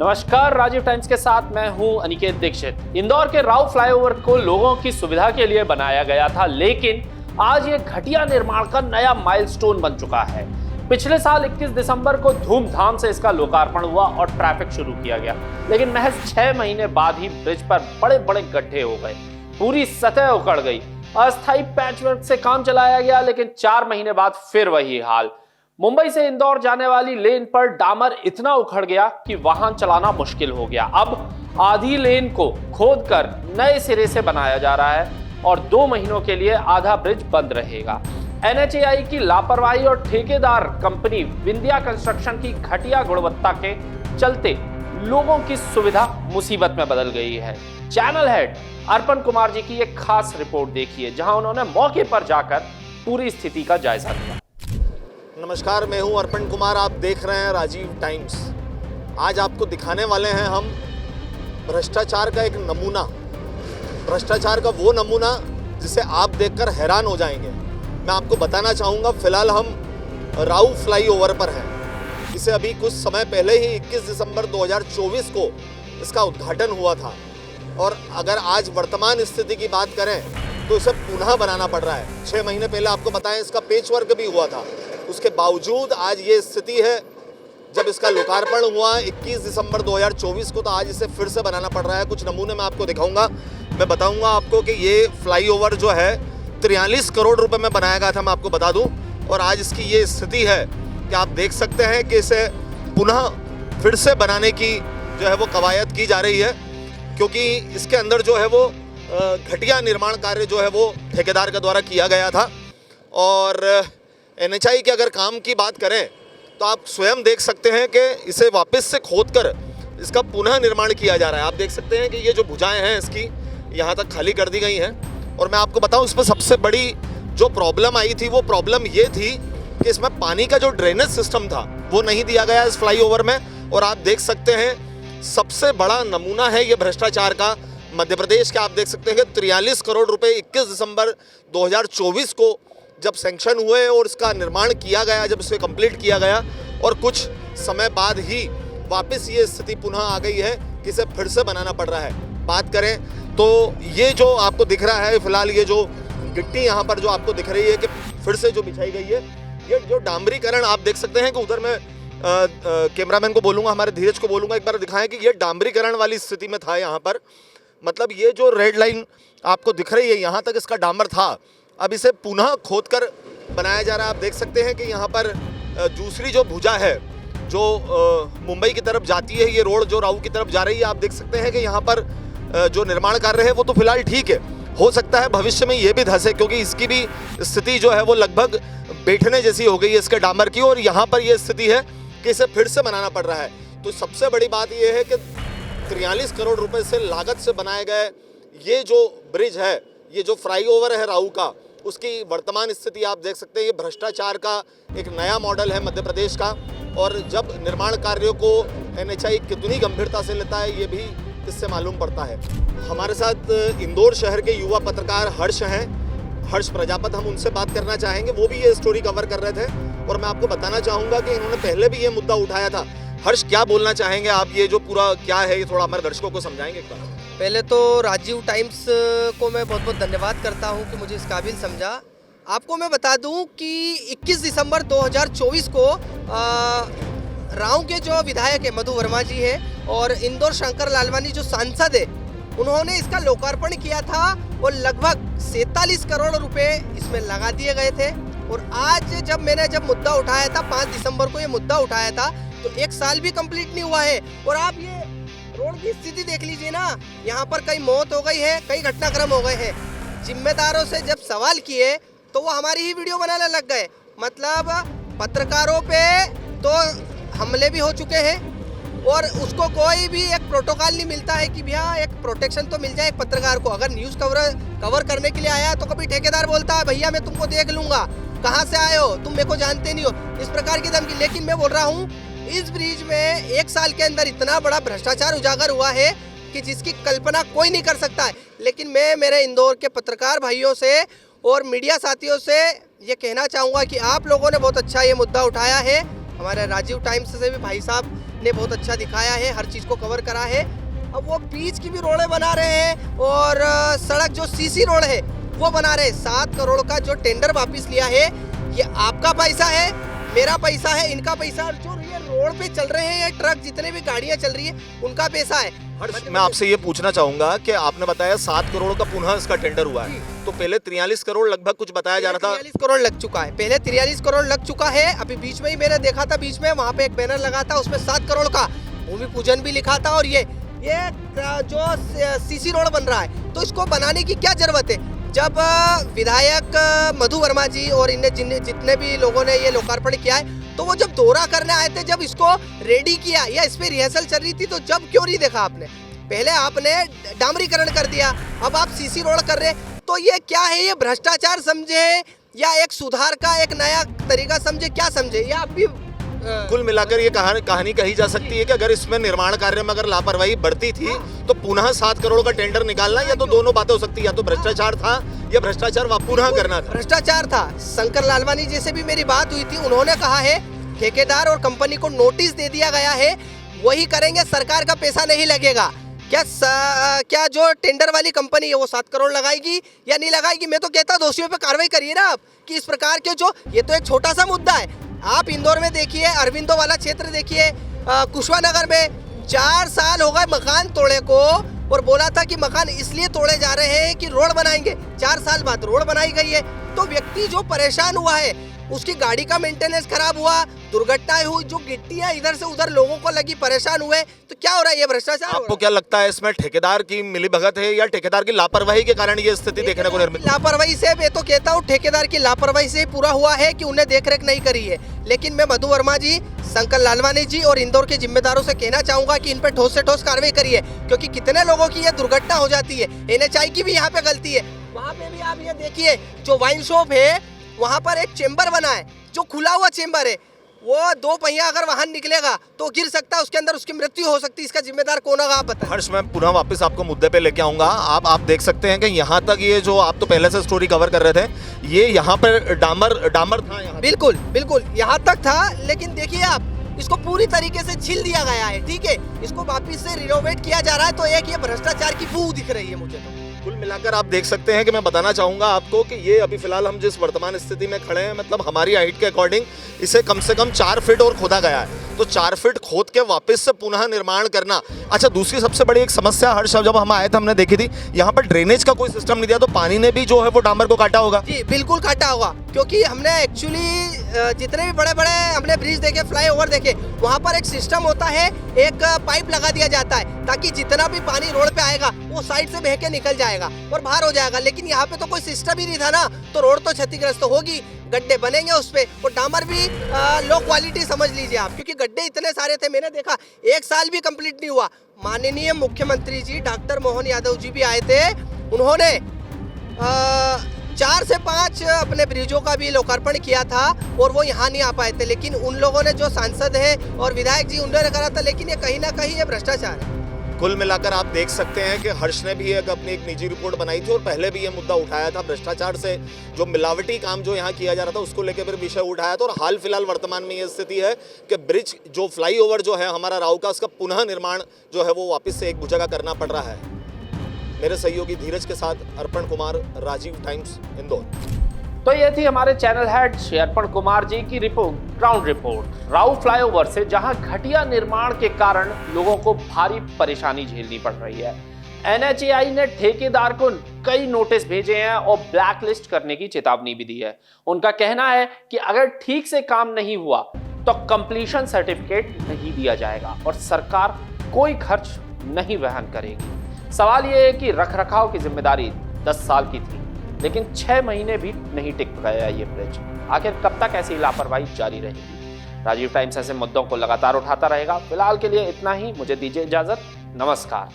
नमस्कार, राजीव टाइम्स के साथ मैं हूं अनिकेत दीक्षित। इंदौर के राव फ्लाईओवर को लोगों की सुविधा के लिए बनाया गया था, लेकिन आज ये घटिया निर्माण का नया माइलस्टोन बन चुका है। पिछले साल 21 दिसंबर को धूमधाम से इसका लोकार्पण हुआ और ट्रैफिक शुरू किया गया, लेकिन महज 6 महीने बाद ही ब्रिज पर बड़े बड़े गड्ढे हो गए, पूरी सतह उखड़ गई। अस्थायी पैचवर्क से काम चलाया गया, लेकिन 4 महीने बाद फिर वही हाल। मुंबई से इंदौर जाने वाली लेन पर डामर इतना उखड़ गया कि वाहन चलाना मुश्किल हो गया। अब आधी लेन को खोदकर नए सिरे से बनाया जा रहा है और 2 महीनों के लिए आधा ब्रिज बंद रहेगा। NHAI की लापरवाही और ठेकेदार कंपनी विंध्या कंस्ट्रक्शन की घटिया गुणवत्ता के चलते लोगों की सुविधा मुसीबत में बदल गई है। चैनल हेड अर्पण कुमार जी की एक खास रिपोर्ट देखिए, जहां उन्होंने मौके पर जाकर पूरी स्थिति का जायजा लिया। नमस्कार, मैं हूं अर्पण कुमार। आप देख रहे हैं राजीव टाइम्स। आज आपको दिखाने वाले हैं हम भ्रष्टाचार का एक नमूना, भ्रष्टाचार का वो नमूना जिसे आप देखकर हैरान हो जाएंगे। मैं आपको बताना चाहूँगा, फिलहाल हम राव फ्लाईओवर पर हैं। इसे अभी कुछ समय पहले ही 21 दिसंबर 2024 को इसका उद्घाटन हुआ था, और अगर आज वर्तमान स्थिति की बात करें तो इसे पुनः बनाना पड़ रहा है। 6 महीने पहले आपको बताएं इसका पेच वर्क भी हुआ था, उसके बावजूद आज ये स्थिति है। जब इसका लोकार्पण हुआ 21 दिसंबर 2024 को, तो आज इसे फिर से बनाना पड़ रहा है। कुछ नमूने मैं आपको दिखाऊंगा। मैं बताऊंगा आपको कि ये फ्लाईओवर जो है 43 करोड़ रुपए में बनाया गया था, मैं आपको बता दूं, और आज इसकी ये स्थिति है कि आप देख सकते हैं कि इसे पुनः फिर से बनाने की जो है वो कवायद की जा रही है, क्योंकि इसके अंदर जो है वो घटिया निर्माण कार्य जो है वो ठेकेदार के द्वारा किया गया था। और NHAI के अगर काम की बात करें तो आप स्वयं देख सकते हैं कि इसे वापस से खोदकर इसका पुनः निर्माण किया जा रहा है। आप देख सकते हैं कि ये जो भुजाएं हैं इसकी यहाँ तक खाली कर दी गई हैं। और मैं आपको बताऊं, इसमें सबसे बड़ी जो प्रॉब्लम आई थी वो प्रॉब्लम ये थी कि इसमें पानी का जो ड्रेनेज सिस्टम था वो नहीं दिया गया इस फ्लाईओवर में। और आप देख सकते हैं सबसे बड़ा नमूना है ये भ्रष्टाचार का मध्य प्रदेश के। आप देख सकते हैं कि 43 करोड़ रुपए 21 दिसंबर 2024 को जब सैंक्शन हुए और इसका निर्माण किया गया, जब इसे कंप्लीट किया गया, और कुछ समय बाद ही वापस ये स्थिति पुनः आ गई है कि इसे फिर से बनाना पड़ रहा है। बात करें तो ये जो आपको दिख रहा है फिलहाल, ये जो गिट्टी यहाँ पर जो आपको दिख रही है कि फिर से जो बिछाई गई है, ये जो डामरीकरण आप देख सकते हैं कि उधर मैं कैमरामैन को बोलूँगा, हमारे धीरज को बोलूँगा एक बार दिखाएं कि ये डामरीकरण वाली स्थिति में था यहाँ पर। मतलब ये जो रेड लाइन आपको दिख रही है, यहाँ तक इसका डामर था, अब इसे पुनः खोदकर बनाया जा रहा है। आप देख सकते हैं कि यहाँ पर दूसरी जो भुजा है जो मुंबई की तरफ जाती है, ये रोड जो राव की तरफ जा रही है, आप देख सकते हैं कि यहाँ पर जो निर्माण कार्य है वो तो फिलहाल ठीक है। हो सकता है भविष्य में ये भी धंसे, क्योंकि इसकी भी स्थिति जो है वो लगभग बैठने जैसी हो गई है इसके डामर की, और यहाँ पर ये स्थिति है कि इसे फिर से बनाना पड़ रहा है। तो सबसे बड़ी बात ये है कि 43 करोड़ रुपए से लागत से बनाए गए ये जो ब्रिज है, ये जो फ्लाईओवर है राव का, उसकी वर्तमान स्थिति आप देख सकते हैं। ये भ्रष्टाचार का एक नया मॉडल है मध्य प्रदेश का, और जब निर्माण कार्यों को NHAI कितनी गंभीरता से लेता है ये भी इससे मालूम पड़ता है। हमारे साथ इंदौर शहर के युवा पत्रकार हर्ष हैं, हर्ष प्रजापत, हम उनसे बात करना चाहेंगे। वो भी ये स्टोरी कवर कर रहे थे, और मैं आपको बताना चाहूँगा कि इन्होंने पहले भी ये मुद्दा उठाया था। हर्ष, क्या बोलना चाहेंगे आप? ये जो पूरा क्या है ये थोड़ा हमारे दर्शकों को समझाएंगे क्या? पहले तो राजीव टाइम्स को मैं बहुत बहुत धन्यवाद करता हूं कि मुझे इस काबिल समझा। आपको मैं बता दूं कि 21 दिसंबर 2024 को राव के जो विधायक है मधु वर्मा जी है, और इंदौर शंकर लालवानी जो सांसद है, उन्होंने इसका लोकार्पण किया था, और लगभग 47 करोड़ रुपए इसमें लगा दिए गए थे। और आज जब मुद्दा उठाया था, 5 दिसंबर को ये मुद्दा उठाया था, तो 1 साल भी कंप्लीट नहीं हुआ है। और आप ये रोड की स्थिति देख लीजिए ना, यहाँ पर कई मौत हो गई है, कई घटनाक्रम हो गए हैं। जिम्मेदारों से जब सवाल किए तो वो हमारी ही वीडियो बनाने लग गए। मतलब पत्रकारों पे तो हमले भी हो चुके हैं, और उसको कोई भी एक प्रोटोकॉल नहीं मिलता है कि भैया एक प्रोटेक्शन तो मिल जाए एक पत्रकार को। अगर न्यूज़ कवर करने के लिए आया तो कभी ठेकेदार बोलता है भैया मैं तुमको देख लूँगा, कहाँ से आए हो तुम, मेरे को जानते नहीं हो, इस प्रकार की धमकी। लेकिन मैं बोल रहा हूँ इस ब्रिज में 1 साल के अंदर इतना बड़ा भ्रष्टाचार उजागर हुआ है कि जिसकी कल्पना कोई नहीं कर सकता है। लेकिन मैं मेरे इंदौर के पत्रकार भाइयों से और मीडिया साथियों से ये कहना चाहूँगा कि आप लोगों ने बहुत अच्छा ये मुद्दा उठाया है। हमारे राजीव टाइम्स से भी भाई साहब ने बहुत अच्छा दिखाया है, हर चीज़ को कवर करा है। अब वो बीच की भी रोडें बना रहे हैं और सड़क जो सीसी रोड है वो बना रहे हैं। 7 करोड़ का जो टेंडर वापस लिया है, ये आपका पैसा है, मेरा पैसा है, इनका पैसा, और जो ये रोड पे चल रहे हैं ट्रक, जितने भी गाड़ियां चल रही है, उनका पैसा है। मैं आपसे ये पूछना चाहूंगा कि आपने बताया 7 करोड़ का पुनः इसका टेंडर हुआ है, तो पहले 43 करोड़ लगभग कुछ बताया जा रहा था। 43 करोड़ लग चुका है, पहले 43 करोड़ लग चुका है। अभी बीच में ही मैंने देखा था, बीच में वहाँ पे एक बैनर लगा था, उसमें 7 करोड़ का भूमि पूजन भी लिखा था। और ये जो सीसी रोड बन रहा है, तो इसको बनाने की क्या जरूरत है? जब विधायक मधु वर्मा जी और इन्हें जितने भी लोगों ने ये लोकार्पण किया है, तो वो जब दौरा करने आए थे, जब इसको रेडी किया या इस पे रिहर्सल चल रही थी, तो जब क्यों नहीं देखा आपने? पहले आपने डामरीकरण कर दिया, अब आप सीसी रोड कर रहे, तो ये क्या है? ये भ्रष्टाचार समझे या एक सुधार का एक नया तरीका समझे, क्या समझे? या आप भी कुल मिलाकर ये कहानी कही जा सकती है कि अगर इसमें निर्माण कार्य में अगर लापरवाही बढ़ती थी तो पुनः 7 करोड़ का टेंडर निकालना, या तो दोनों बातें हो सकती है, या तो भ्रष्टाचार था या भ्रष्टाचार पुनः करना था। भ्रष्टाचार था। शंकर लालवानी जी से भी मेरी बात हुई थी, उन्होंने कहा है ठेकेदार और कंपनी को नोटिस दे दिया गया है, वही करेंगे, सरकार का पैसा नहीं लगेगा। क्या जो टेंडर वाली कंपनी है वो 7 करोड़ लगाएगी या नहीं लगाएगी? मैं तो कहता दोषियों पे कार्रवाई करिए ना आप, कि इस प्रकार के जो, ये तो एक छोटा सा मुद्दा है। आप इंदौर में देखिए, अरविंदो वाला क्षेत्र देखिए, कुशवानगर में 4 साल हो गए मकान तोड़े को, और बोला था कि मकान इसलिए तोड़े जा रहे हैं कि रोड बनाएंगे। 4 साल बाद रोड बनाई गई है, तो व्यक्ति जो परेशान हुआ है, उसकी गाड़ी का मेंटेनेंस खराब हुआ, दुर्घटनाएं हुई, जो गिट्टियां इधर से उधर लोगों को लगी, परेशान हुए, तो क्या हो रहा है? ये भ्रष्टाचार। आपको क्या लगता है इसमें ठेकेदार की मिलीभगत है या ठेकेदार की लापरवाही के कारण ये स्थिति देखने को निर्मित? लापरवाही से, मैं तो कहता हूँ ठेकेदार की लापरवाही से पूरा हुआ है कि उन्हें देखरेख नहीं करी है। लेकिन मैं मधु वर्मा जी, शंकर लालवानी जी और इंदौर के जिम्मेदारों से कहना चाहूंगा कि इन पर ठोस से ठोस कार्रवाई करिए, क्योंकि कितने लोगों की ये दुर्घटना हो जाती है। NHAI की भी यहाँ पे गलती है। वहाँ पे भी आप ये देखिए, जो वाइन शॉप है वहाँ पर एक चेंबर बना है, जो खुला हुआ चेंबर है, वो 2 पहिया अगर वाहन निकलेगा तो गिर सकता है, उसके अंदर उसकी मृत्यु हो सकती है। इसका जिम्मेदार कौन होगा, आप बताएं। हर्ष, मैं पुनः वापस आपको मुद्दे पे लेके आऊंगा। आप देख सकते हैं कि यहाँ तक ये जो आप तो पहले से स्टोरी कवर कर रहे थे, ये यहाँ पर डामर था यहाँ। बिल्कुल बिल्कुल यहाँ तक था, लेकिन देखिए आप, इसको पूरी तरीके से छील दिया गया है, ठीक है, इसको वापिस से रिनोवेट किया जा रहा है। तो एक ये भ्रष्टाचार की बू दिख रही है मुझे। तो कुल मिलाकर आप देख सकते हैं कि मैं बताना चाहूंगा आपको कि ये अभी फिलहाल हम जिस वर्तमान स्थिति में खड़े हैं, मतलब हमारी हाइट के अकॉर्डिंग इसे कम से कम 4 फीट और खोदा गया है। तो 4 फीट खोद के वापस से पुनः निर्माण करना। अच्छा, दूसरी सबसे बड़ी एक समस्या हर्ष, जब हम आए थे हमने देखी थी, यहाँ पर ड्रेनेज का कोई सिस्टम नहीं दिया, तो पानी ने भी जो है वो डामर को काटा होगा। जी बिल्कुल काटा होगा, क्योंकि हमने एक्चुअली जितने भी बड़े बड़े हमने ब्रिज देखे, फ्लाईओवर देखे, वहाँ पर एक सिस्टम होता है, एक पाइप लगा दिया जाता है, ताकि जितना भी पानी रोड पे आएगा वो साइड से बह के निकल जाएगा और बाहर हो जाएगा। लेकिन यहाँ पे तो कोई सिस्टम ही नहीं था ना, तो रोड तो क्षतिग्रस्त होगी, गड्ढे बनेंगे उस पे, और डामर भी लो क्वालिटी समझ लीजिए आप, क्योंकि गड्ढे इतने सारे थे, मैंने देखा 1 साल भी कंप्लीट नहीं हुआ। माननीय मुख्यमंत्री जी डॉक्टर मोहन यादव जी भी आए थे, उन्होंने 4 से 5 अपने ब्रिजों का भी लोकार्पण किया था, और वो यहाँ नहीं आ पाए थे। लेकिन उन लोगों ने, जो सांसद है और विधायक जी, उन्होंने करा था। लेकिन ये कहीं ना कहीं ये भ्रष्टाचार है। कुल मिलाकर आप देख सकते हैं कि हर्ष ने भी अपनी एक निजी रिपोर्ट बनाई थी और पहले भी ये मुद्दा उठाया था, भ्रष्टाचार से जो मिलावटी काम जो यहाँ किया जा रहा था उसको लेकर फिर विषय उठाया था। और हाल फिलहाल वर्तमान में ये स्थिति है कि ब्रिज जो फ्लाईओवर जो है हमारा राव का, उसका पुनः निर्माण जो है वो वापस से एक जगह करना पड़ रहा है। मेरे सहयोगी धीरज के साथ अर्पण कुमार, राजीव टाइम्स, इंदौर। तो ये थी हमारे चैनल हेड श्री अर्पण कुमार जी की report, ground report Rao flyover से, जहां घटिया निर्माण के कारण लोगों को भारी परेशानी झेलनी पड़ रही है। NHAI ने ठेकेदार को कई नोटिस भेजे हैं और ब्लैकलिस्ट करने की चेतावनी भी दी है। उनका कहना है कि अगर ठीक से काम नहीं हुआ तो कंप्लीशन सर्टिफिकेट नहीं दिया जाएगा और सरकार कोई खर्च नहीं वहन करेगी। सवाल यह है कि रखरखाव की जिम्मेदारी 10 साल की थी, लेकिन 6 महीने भी नहीं टिक पाया ये ब्रिज। आखिर कब तक ऐसी लापरवाही जारी रहेगी? राजीव टाइम्स ऐसे मुद्दों को लगातार उठाता रहेगा। फिलहाल के लिए इतना ही, मुझे दीजिए इजाजत, नमस्कार।